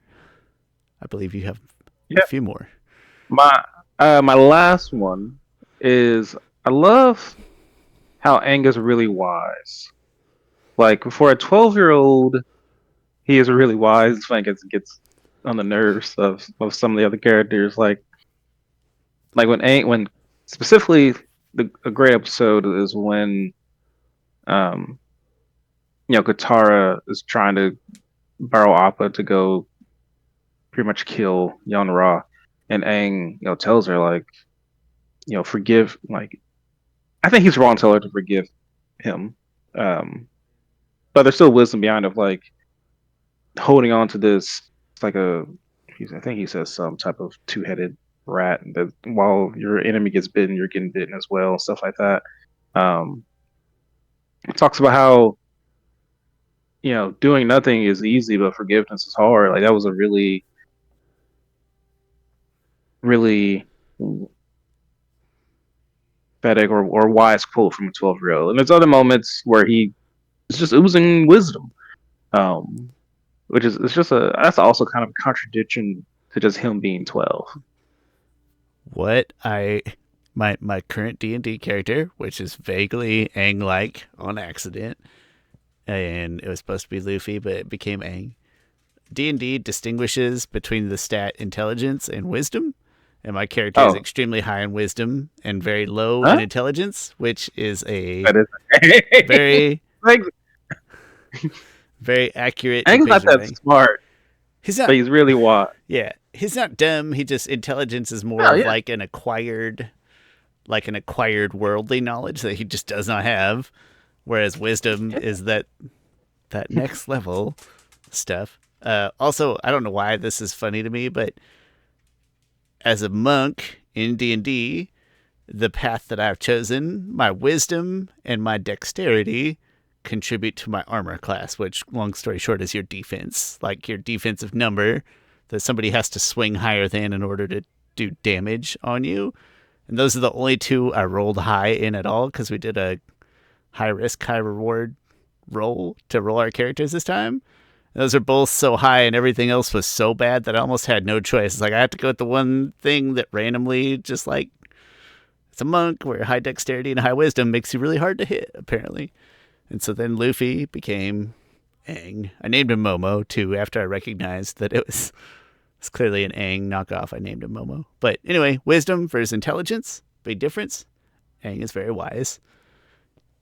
I believe you have a Yeah. few more. My last one is I love how Aang is really wise. Like for a 12-year-old, he is really wise. It's funny, it gets on the nerves of some of the other characters. Like when specifically a great episode is when um Katara is trying to borrow Appa to go pretty much kill Yon Ra, and Aang tells her like forgive, like I think he's wrong to tell her to forgive him. But there's still wisdom behind of like holding on to this. It's like I think he says some type of two-headed rat that while your enemy gets bitten, you're getting bitten as well, stuff like that. Um, it talks about how doing nothing is easy, but forgiveness is hard. Like that was a really, really pathetic or wise quote from a 12-year-old. And there's other moments where he is just oozing wisdom. Um, which is it's just that's also kind of a contradiction to just him being 12. What I my current D&D character, which is vaguely Aang like on accident, and it was supposed to be Luffy, but it became Aang. D&D distinguishes between the stat intelligence and wisdom, and my character is Oh, extremely high in wisdom and very low in huh? intelligence, which is a That is very like very accurate Aang's not depiction of that Aang. smart, He's but not, he's really wise. yeah, he's not dumb. He just intelligence is more Oh of yeah, like an acquired worldly knowledge that he just does not have, whereas wisdom yeah. is that next level stuff. Also, I don't know why this is funny to me, but as a monk in D&D, the path that I've chosen, my wisdom and my dexterity contribute to my armor class, which, long story short, is your defense, like your defensive number that somebody has to swing higher than in order to do damage on you. And those are the only two I rolled high in at all because we did a high risk, high reward roll to roll our characters this time. And those are both so high, and everything else was so bad that I almost had no choice. It's like I have to go with the one thing that randomly, just like it's a monk where high dexterity and high wisdom makes you really hard to hit, apparently. And so then Luffy became Aang. I named him Momo too after I recognized that it's clearly an Aang knockoff. I named him Momo. But anyway, wisdom versus intelligence, big difference. Aang is very wise.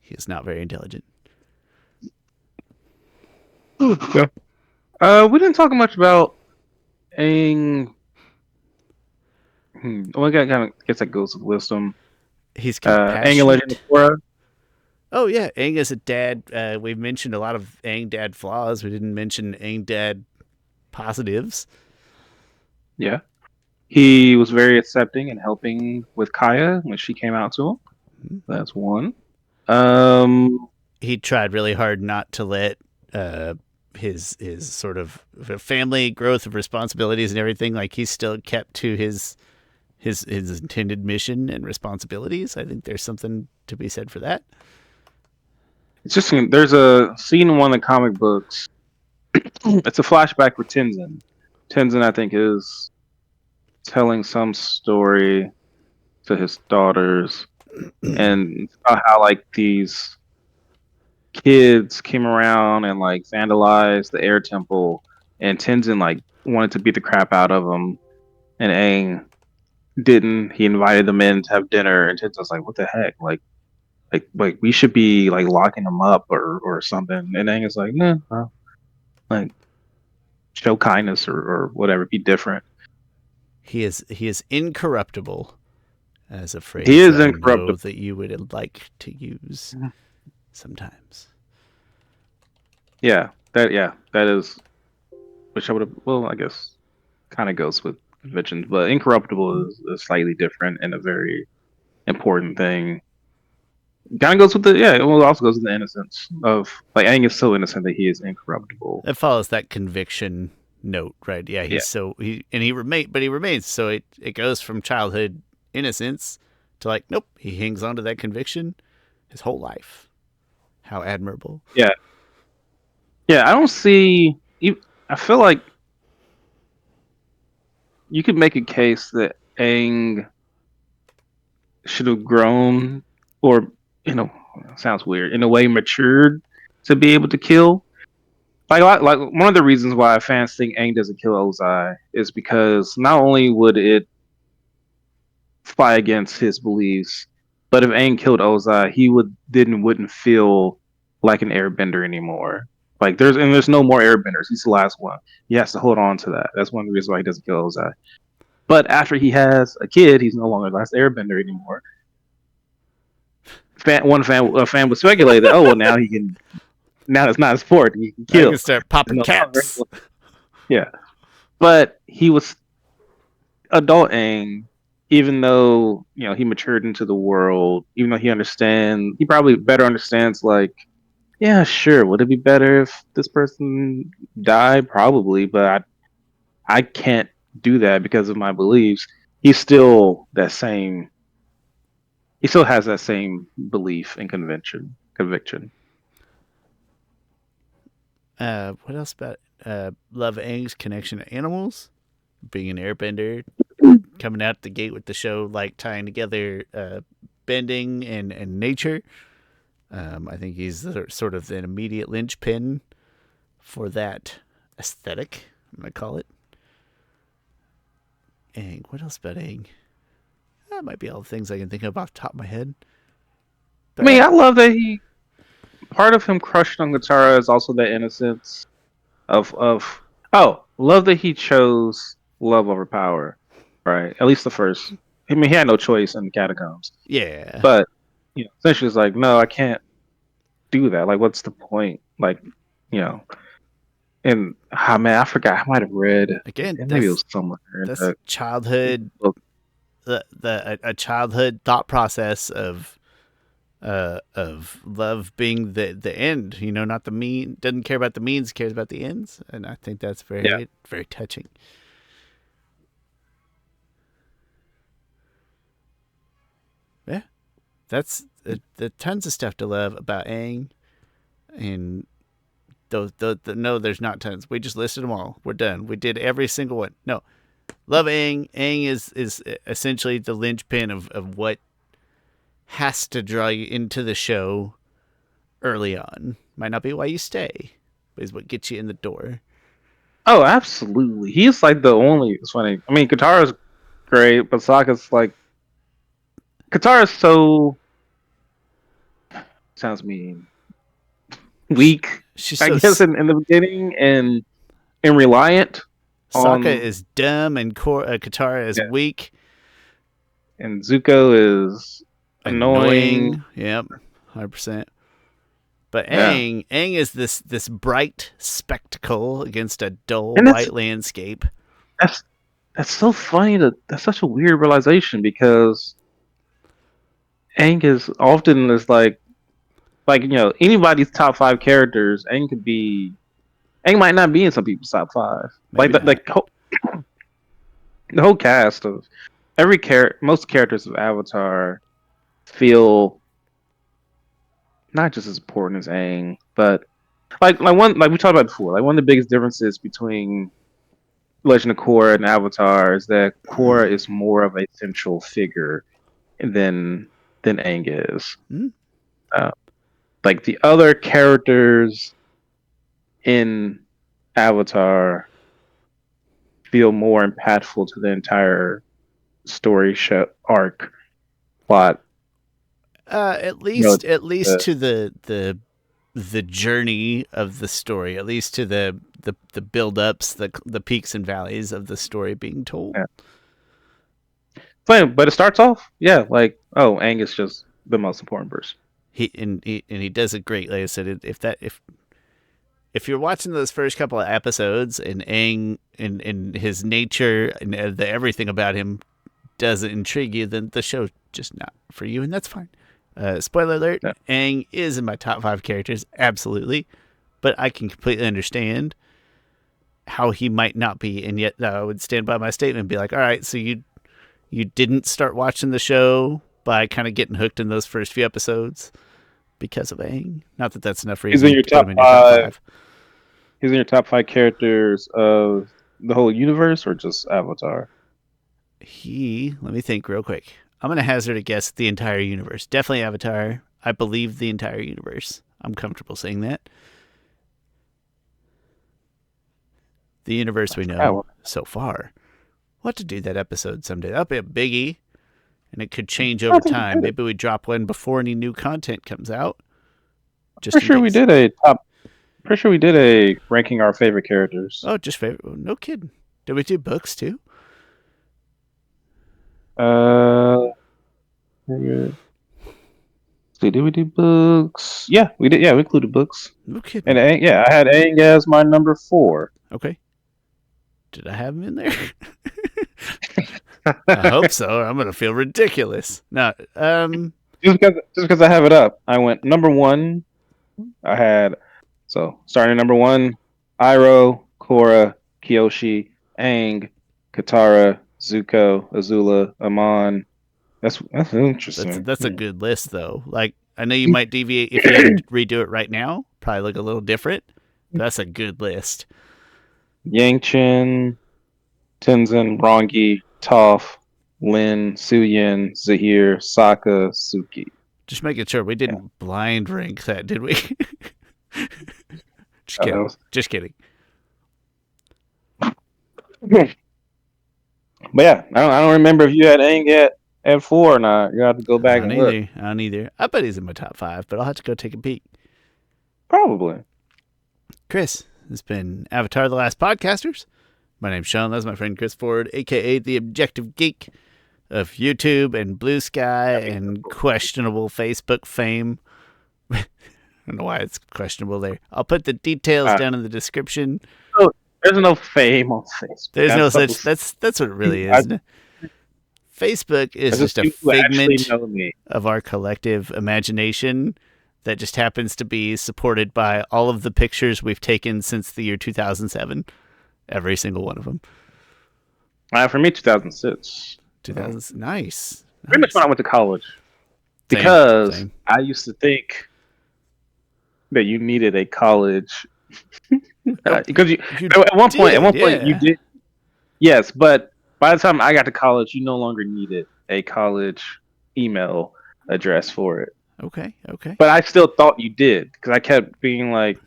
He is not very intelligent. Yeah. We didn't talk much about Aang Well, I kind of guess that goes with wisdom. He's Aang and Legend of compassionate. Korra. Oh yeah, Aang is a dad. We've mentioned a lot of Aang dad flaws. We didn't mention Aang dad positives. Yeah. He was very accepting and helping with Kaya when she came out to him. That's one. Um, He tried really hard not to let uh, his sort of family growth of responsibilities and everything. Like he still kept to his intended mission and responsibilities. I think there's something to be said for that. it's just there's a scene in one of the comic books. It's a flashback with Tenzin. Tenzin, I think, is telling some story to his daughters, and it's about how like these kids came around and like vandalized the air temple, and Tenzin like wanted to beat the crap out of them, and Aang didn't. He invited them in to have dinner, and Tenzin's like, "What the heck? Like we should be like locking them up or something." And Aang is like, "Nah, like show kindness or whatever, be different." He is incorruptible, as a He phrase is I know incorruptible. that you would like to use sometimes. That is, which I would have. Well, I guess kind of goes with conventions, but incorruptible is slightly different and a very important thing. Kind of goes with the yeah. Well, it also goes with the innocence of like Aang is so innocent that he is incorruptible. It follows that conviction note, right? Yeah, Yeah, he's so he remains. So it goes from childhood innocence to like, nope, he hangs on to that conviction his whole life. How admirable. yeah, yeah. I don't see. I feel like you could make a case that Aang should have grown, or you know, sounds weird in a way, matured to be able to kill. Like one of the reasons why fans think Aang doesn't kill Ozai is because not only would it fly against his beliefs, but if Aang killed Ozai, he wouldn't feel like an Airbender anymore. Like there's no more Airbenders. He's the last one. He has to hold on to that. That's one of the reasons why he doesn't kill Ozai. But after he has a kid, he's no longer the last Airbender anymore. A fan would speculate that well now he can now it's not a sport he can I kill. can start popping No longer. caps. Yeah, but he was adult Aang, even though he matured into the world, even though he probably better understands like, yeah, sure, would it be better if this person died? Probably, but I can't do that because of my beliefs. He's still that same. He still has that same belief and conviction. What else about Love Aang's connection to animals? Being an airbender, coming out the gate with the show, like tying together bending and nature. I think he's sort of an immediate linchpin for that aesthetic, I'm going to call it. Aang. What else about Aang? That might be all the things I can think of off the top of my head. I But mean, I love that he part of him crushing on Katara is also that innocence of love that he chose love over power, right? At least the first. I mean, he had no choice in the catacombs, yeah. but essentially, it's like, no, I can't do that. Like, what's the point? Like, you know, and man, I forgot. I might have read, Again, and maybe it was somewhere in that's the childhood book. a childhood thought process of love being the end, not the mean, doesn't care about the means, cares about the ends. And I think that's Yeah, very, very touching. Yeah. That's the tons of stuff to love about Aang. And no, there's not tons. We just listed them all. We're done. We did every single one. No, love Aang. Aang is essentially the linchpin of what has to draw you into the show early on. Might not be why you stay, but is what gets you in the door. oh, absolutely. He's like the only. It's funny. I mean, Katara's great, but Sokka's like Katara's so sounds mean, weak. She's I so guess in the beginning and reliant Sokka on is dumb and Katara is yeah weak. and Zuko is annoying. Yep, 100%. But Yeah, Aang is this bright spectacle against a dull and white landscape. that's that's so funny. That's such a weird realization because Aang is often is like anybody's top five characters. Aang might not be in some people's top five. Maybe not. The whole cast of most characters of Avatar feel not just as important as Aang, but like we talked about before, like one of the biggest differences between Legend of Korra and Avatar is that Korra is more of a central figure than Aang is. Hmm? Uh, like the other characters in Avatar feel more impactful to the entire story show arc plot. At You know, least to the journey of the story, at least to the build ups, the peaks and valleys of the story being told. yeah. But it starts off, yeah, like Aang is just the most important person. He does it great. Like I said, if you're watching those first couple of episodes and Aang and his nature and the everything about him doesn't intrigue you, then the show's just not for you, and that's fine. Spoiler alert: Yeah. Aang is in my top 5 characters, absolutely, but I can completely understand how he might not be, and yet I would stand by my statement and be like, all right, so you didn't start watching the show by kind of getting hooked in those first few episodes because of Aang. Not that that's enough He's in reason your to put top him in your top five. 5. He's in your top five characters of the whole universe, or just Avatar? Let me think real quick. I'm going to hazard a guess the entire universe. Definitely Avatar. I believe the entire universe. I'm comfortable saying that. The universe we know so far. We'll have to do that episode someday. That'll be a biggie, and it could change I over think we time. did it. Maybe we drop one before any new content comes out, just Pretty in sure we case. did a top. Pretty sure we did a ranking our favorite characters. Oh, just favorite. No kidding. Did we do books too? Let's see, did we do books? Yeah, we did. Yeah, we included books. No And kidding. Aang, yeah, I had Aang as my number 4. Okay. Did I have him in there? I hope so. I'm gonna feel ridiculous. No, just because I have it up, I went number 1. I had starting at number 1, Iroh, Korra, Kyoshi, Aang, Katara, Zuko, Azula, Amon. That's interesting. that's a good list though. Like I know you might deviate if you had to redo it right now. Probably look a little different. But that's a good list. Yang Tenzin, Rongi, Toph, Lin, Suyin, Zahir, Sokka, Suki. Just making sure we didn't blind rank that, did we? Just kidding. Just kidding. But yeah, I don't remember if you had Aang at 4 or not. You have to go back and look. I don't either. I bet he's in my top 5, but I'll have to go take a peek. Probably. Chris, this has been Avatar: The Last Podcasters. My name's Sean. That's my friend Chris Ford, aka the Objective Geek of YouTube and Blue Sky and questionable Facebook fame. I don't know why it's questionable there. I'll put the details down in the description. Oh, there's no fame on Facebook. There's no such. That's what it really is. Facebook is just a figment of our collective imagination that just happens to be supported by all of the pictures we've taken since the year 2007. Every single one of them. For me, 2006. 2000. Nice. Pretty much when I went to college. Because Same. I used to think that you needed a college. Because at one point you did. Yes, but by the time I got to college, you no longer needed a college email address for it. Okay. But I still thought you did because I kept being like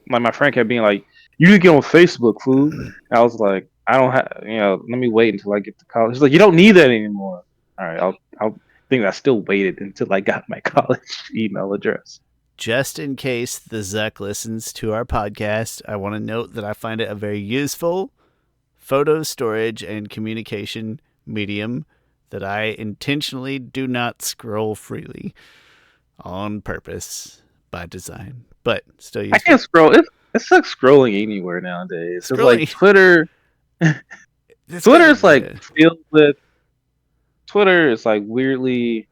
my friend kept being like, "You need to get on Facebook, fool." I was like, "I don't have, let me wait until I get to college." He's like, "You don't need that anymore." All right, I'll think I still waited until I got my college email address. Just in case the Zuck listens to our podcast, I want to note that I find it a very useful photo storage and communication medium that I intentionally do not scroll freely on purpose by design, but still I useful. can't scroll. It's like scrolling anywhere nowadays. It's like Scrolling, Twitter. it's Twitter kind is of like filled with. Twitter is like weirdly.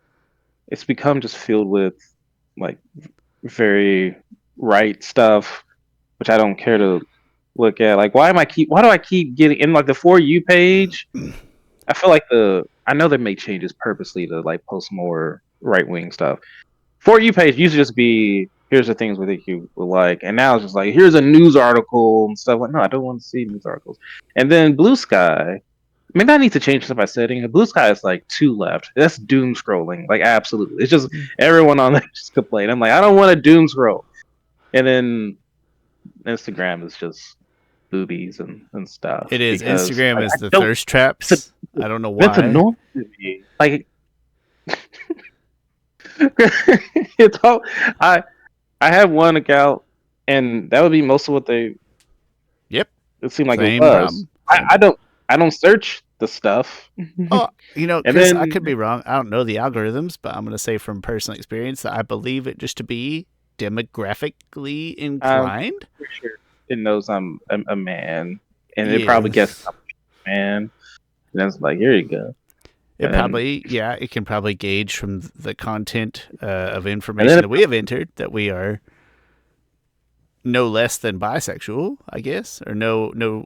It's become just filled with like very right stuff, which I don't care to look at. Like, why do I keep getting in like the For You page? I feel like I know they make changes purposely to like post more right wing stuff. For You page used to just be here's the things we think you will like, and now it's just like here's a news article and stuff. Like, no, I don't want to see news articles. And then Blue Sky, maybe I need to change some by setting. Blue Sky is like two left. That's doom scrolling, like absolutely. It's just everyone on there just complain. I'm like, I don't want to doom scroll. And then Instagram is just boobies and stuff it is. because Instagram is I the don't. thirst It's a, traps. I don't know that's why. annoying to me. Like it's all I I have one account, and that would be most of what they. Yep, It seemed like it same was. problem. Same problem. I don't search the stuff, and Oh, Chris, I then could be wrong. I don't know the algorithms, but I'm going to say from personal experience that I believe it just to be demographically I'm inclined. pretty sure it knows I'm a man, and it probably guesses Yes. I'm a man. And it's like, here you go. It And probably, yeah, it can probably gauge from the content of and information then that we have entered that we are no less than bisexual, I guess, or no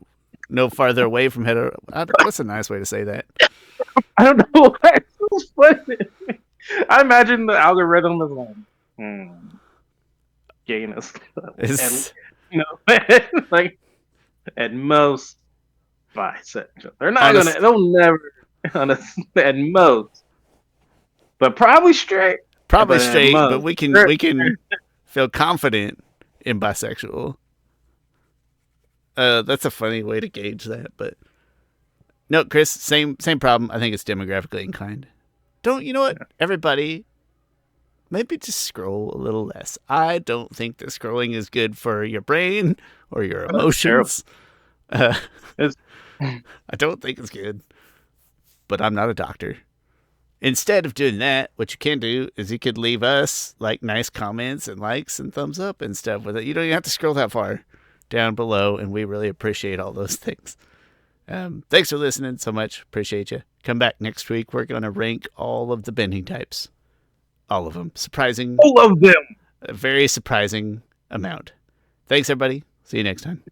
farther away from hetero. What's a nice way to say that? I don't know why it's so funny. I imagine the algorithm is like, gayness, and It's like at most bisexual. They're not gonna. honest, They'll never. At most, but probably straight. probably But at straight, but most, we can feel confident in bisexual. That's a funny way to gauge that, but no, Chris, same problem. I think it's demographically inclined. Don't you know what? Everybody, maybe just scroll a little less. I don't think that scrolling is good for your brain or your that's terrible. emotions. Uh, It's, I don't think it's good, but I'm not a doctor. Instead of doing that, what you can do is you could leave us like nice comments and likes and thumbs up and stuff with it. You don't even have to scroll that far down below, and we really appreciate all those things. Thanks for listening so much. Appreciate you. Come back next week. We're going to rank all of the bending types. All of them. Surprising. all of them. A very surprising amount. Thanks, everybody. See you next time.